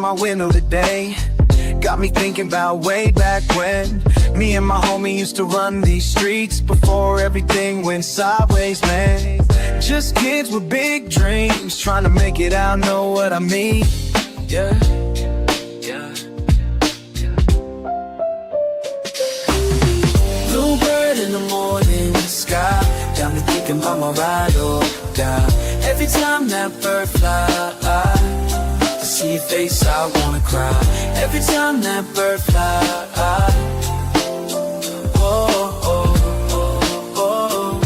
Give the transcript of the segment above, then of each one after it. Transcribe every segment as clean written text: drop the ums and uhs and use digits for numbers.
my window today. Got me thinking about way back when me and my homie used to run these streets before everything went sideways, man. Just kids with big dreams, trying to make it out, know what I mean? Yeah, yeah, yeah. Bluebird in the morning sky, got me thinking about my ride or die. Every time that bird fly, I see your face, I wanna cry. Every time that bird fly, oh, oh, oh, oh,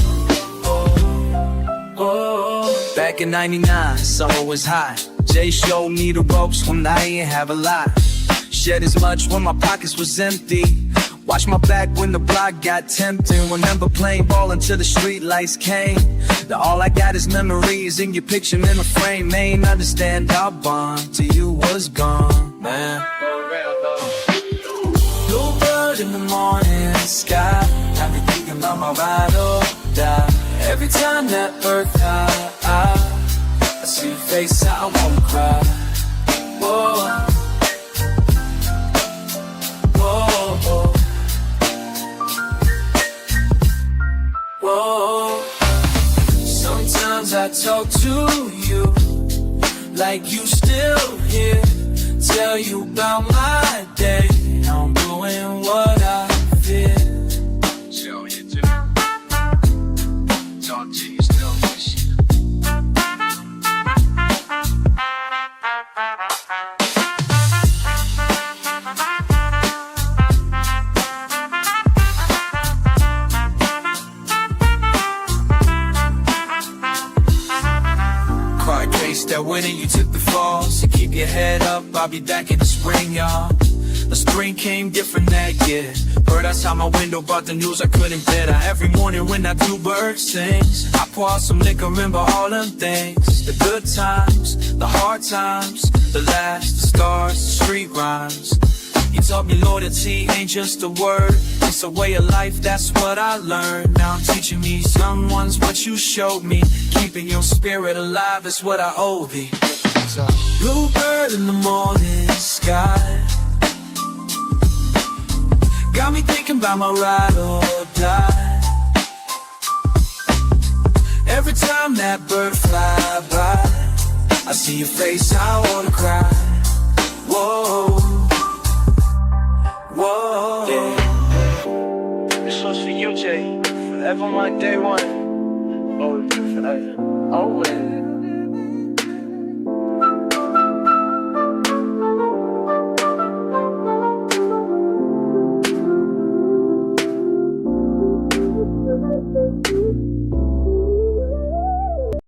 oh. Back in '99, summer was hot. Jay showed me the ropes when I ain't have a lot. Shed as much when my pockets was empty. Watch my back when the block got tempting. Remember playing ball until the street lights came. Now all I got is memories in your picture in a frame. Ain't understand our bond till you was gone, man. Bluebird in the morning sky, got me thinking about my ride or die. Every time that bird fly, I see your face, I wanna cry. Whoa, whoa, whoa. Sometimes I talk to you like you still here. Tell you about my day, I'm doing what I feel. Tell you do. Talk to you still miss you. That winter you took the fall, so keep your head up, I'll be back in the spring, y'all. The spring came different that year. Bird outside my window brought the news I couldn't bear. Every morning when that bluebird sings, I pour out some liquor, remember all them things. The good times, the hard times, the laughs, the scars, the street rhymes. You taught me loyalty ain't just a word, it's a way of life, that's what I learned. Now I'm teaching me young ones what you showed me. Keeping your spirit alive is what I owe thee. Bluebird in the morning sky, got me thinking about my ride or die. Every time that bird fly by, I see your face, I wanna cry. Whoa, whoa, yeah. This one's for you, Jay. Forever my day one. Oh, forever. Always.